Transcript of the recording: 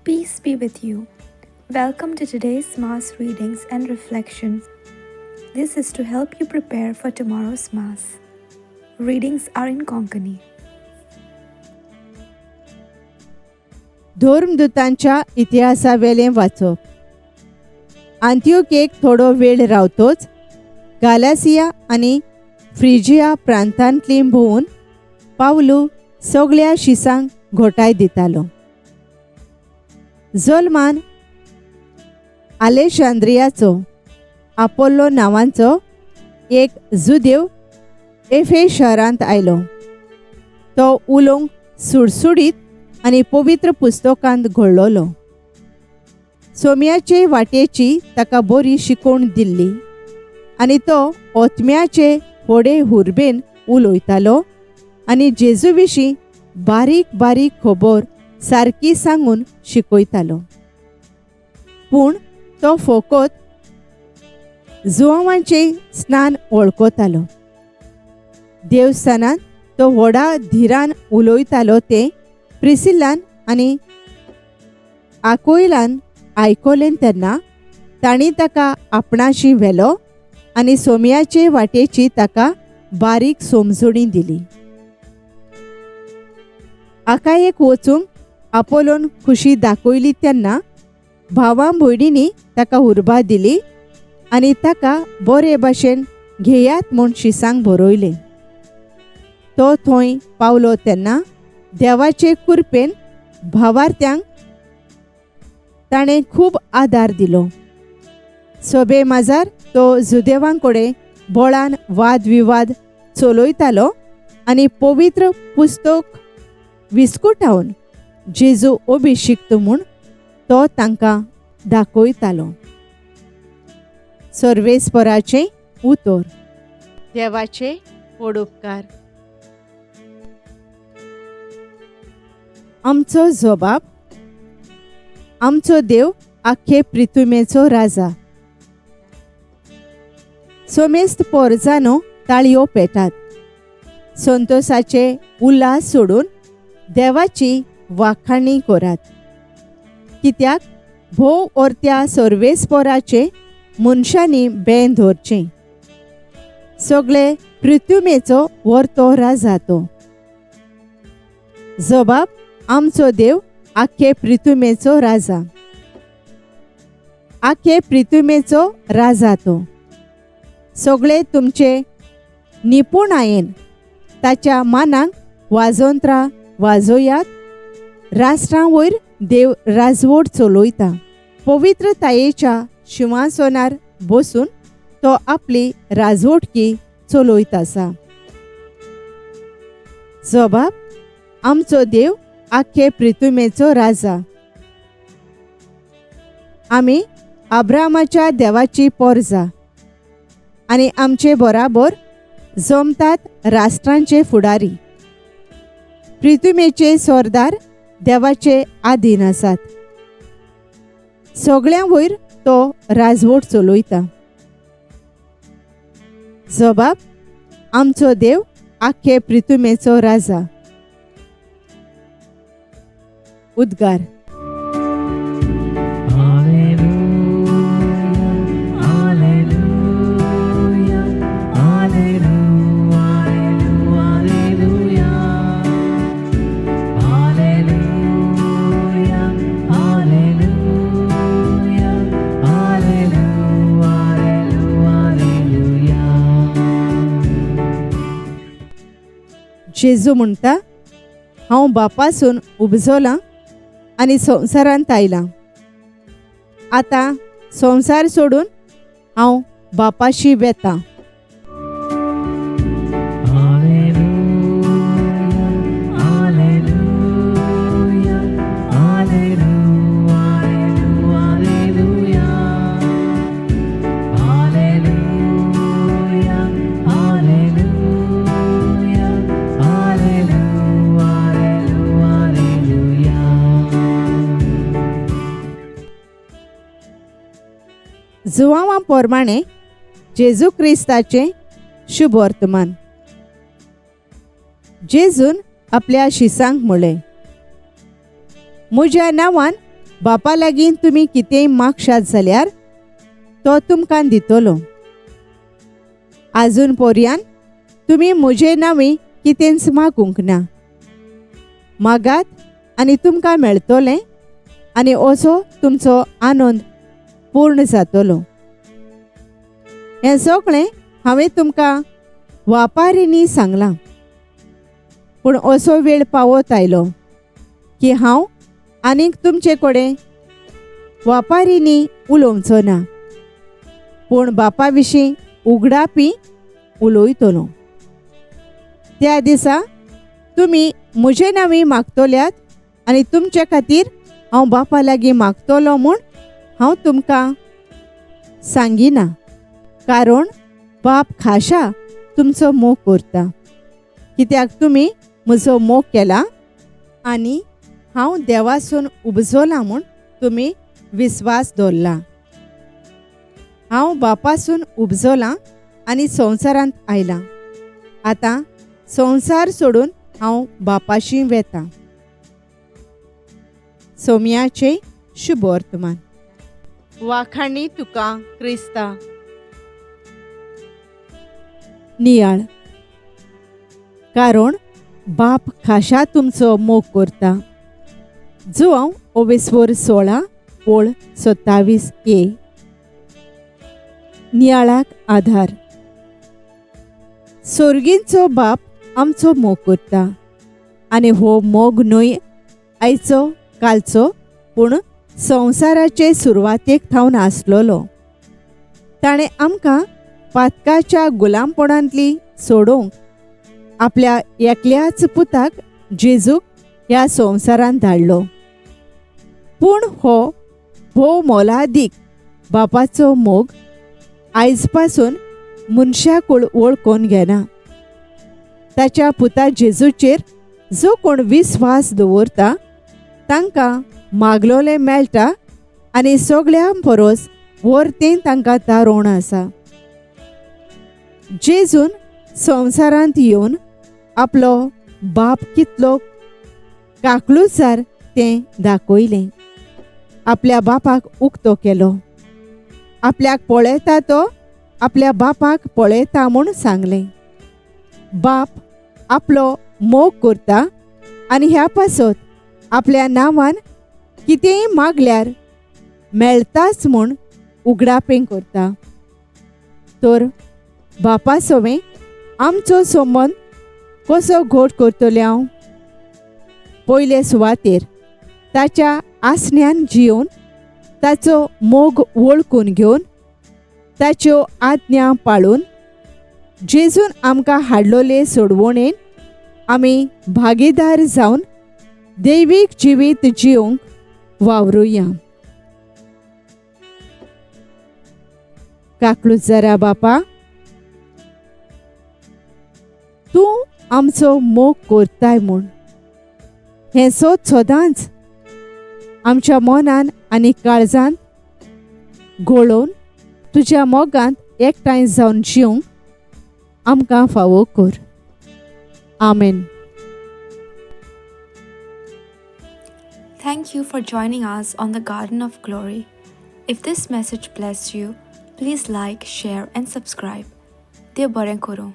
Peace be with you. Welcome to today's Mass readings and reflections. This is to help you prepare for tomorrow's Mass. Readings are in Konkani. धर्मदूतांच्या इतिहासावेलें वाचप. आंतियोकेक थोडो वेळ रावतोच गालासिया आनी फ्रिजिया प्रांतांतली भोंवून पावलू सगळ्या शिसांक घोटाय दितालो. जोल्मान आलेशांद्रियाचो आपोल्लो नांवांचो एक जुदेव एफेस शारांत आयलो. तो उलोवंक सुडसुडीत आनी पवित्र पुस्तकांत घोळ्ळोलो. सोम्याचे वाटेची ताका बरी शिकोवण दिल्ली आनी तो ओतम्याचे व्हडे हुर्बेन उलयतालो आनी जेजू विशीं बारीक बारीक खबर सारकी सांगून शिकयतालो. पूण तो फकत जुवांवांचें स्नान वळखतालो. देवस्थानांत तो व्हडा धिरान उलयतालो तें प्रिसिल्लान आनी आकोयलान आयकलें तेन्ना तांणी ताका आपणाशी व्हेलो आनी सोम्याचे वाटेची ताका बारीक समजुणी दिली. आकायेक वचूंक आपोलोन खुशी दाखयली तेन्ना भावां भयणींनी ताका उर्बा दिली आनी ताका बरे भाशेन घेयात म्हूण शिसांक बरयलें. तो थंय पावलो तेन्ना देवाचे कृपेन भावार्थ्यांक ताणें खूब आदार दिलो. सोबे माजार तो जुदेवांकडेन बोळान वादविवाद चलयतालो आनी पवित्र पुस्तक विस्कुटावन जेजू अभिशिक्त म्हूण तो तांकां दाखयतालो. सर्वेस्पराचें उतर. देवाचे पडुपकार. आमचो जबाब. आमचो देव आख्खे पृथ्वीचो राजा. सोमेस्त पोरजानो ताळयो पेटात. संतोषाचे उल्हास सोडून देवाची वाखाणी करात. कित्याक भोव ओरत्या सर्वेस्पराचे मनशांनी बेन धरचें. सगळे पृथ्वीचो व्हरतो राजा तो. जबाब. आमचो देव आख्खे पृथ्वीचो राजा. आख्खे पृथ्वीचो राजा तो. सगळे तुमचे निपुणायेन ताच्या मानाक वाजोंत्रां वाजोयात. राष्ट्रां वयर देव राजवट चलयता. पवित्रतायेच्या सिंहासनार बसून तो आपली राजवटकी चलयत आसा. जबाब. आमचो देव आख्खे पृथ्वीचो राजा. आमी अब्रामाच्या देवाची पोरजां आनी आमचे बराबर जमतात राष्ट्रांचे फुडारी. पृथ्वीचे सरदार देवाचे आधीन आसात. सगळ्यां वयर तो राजवट चलयता. जबाब. आमचो देव आख्खे पृथ्वीचो राजा. उद्गार. जेजू म्हणटा, हांव बापासून उपजलां आनी संवसारांत आयलां. आतां संवसार सोडून हांव बापाशी वेतां. जुवांवा पोरमाणे जेजू क्रिस्ताचें शुभ वर्तमान. जेजून आपल्या शिसांक म्हळें, म्हज्या नांवान बापा लागीं तुमी कितेंय मागशात जाल्यार तो तुमकां दितलो. आजून पर्यान तुमी म्हजे नांवी कितेंच मागूंक ना. मागात आनी तुमकां मेळटलें आनी असो तुमचो आनंद पूर्ण जातलो. हें सगळें हांवें तुमकां वापारिनी सांगलां. पूण असो वेळ पावत आयलो की हांव आनीक तुमचे कडेन वापारिनी उलोवचो ना, पूण बापा विशीं उगडापी उलोयतलो. त्या दिसा तुमी म्हजे नांवी मागतल्यात आनी तुमचे खातीर हांव बापा लागीं मागतलो म्हूण हांव तुमकां सांगिना. कारण बाप खाशा तुमचो मोग करता, कित्याक तुमी म्हजो मोग केला आनी हांव देवासून उपजलां म्हूण तुमी विस्वास दवरला. हांव बापासून उपजलां आनी संवसारांत आयलां. आतां संवसार सोडून हांव बापाशी वेतां. सोमयाचें शुभ वर्तमान. वाखाणी तुका क्रिस्ता. नियाळ. कारण बाप खाशा तुमचो मोग करता. जो हांव ओवेस्वर 16 ओळ 27a. नियाळाक आधार. सर्गींचो बाप आमचो मोग करता आनी हो मोग न्हय आयचो कालचो, पूण संवसाराचे सुरवातेक थावन आसलोलो. ताणें आमकां पातकाच्या गुलामपणांतली सोडूंक आपल्या एकल्याच पुताक जेजूक ह्या संवसारांत धाडलो. पूण हो भोव मोलादीक बापाचो मोग आयज पासून मनशाक वळखून घेना. ताच्या पुता जेजूचेर जो कोण विस्वास दवरता तांकां मागलोलें मेळटा आनी सगळ्यां परस वर्तें तांकां तारोण आसा. जेजून संवसारांत येवन आपलो बाप कितलो काकलूसार तें दाखयलें. आपल्या बापाक उक्तो केलो. आपल्याक पळयता तो आपल्या बापाक पळयता म्हूण सांगलें. बाप आपलो मोग करता आनी ह्या पासत आपल्या नांवान कितेंय मागल्यार मेळटाच म्हूण उगडापें करता. तर बापा सोवें आमचो संबंद कसो घट करतलें हांव? पयले सुवातेर ताच्या आसण्यान जिवन ताचो मोग वळखून घेवन ताच्यो आज्ञा पाळून जेजून आमकां हाडलोले सोडवणेन आमी भागीदार जावन दैवीक जिवीत जिवंक वावरुया. काकलूच जरा बापा, तूं आमचो मोग करताय म्हूण हें सदांच आमच्या मनान आनी काळजांत घोळोवन तुज्या मोगांत एकठांय जावन जिवंक आमकां फावो कर. आमेन. Thank you for joining us on the Garden of Glory. If this message blessed you, please like, share, and subscribe. Dev Baren Koro.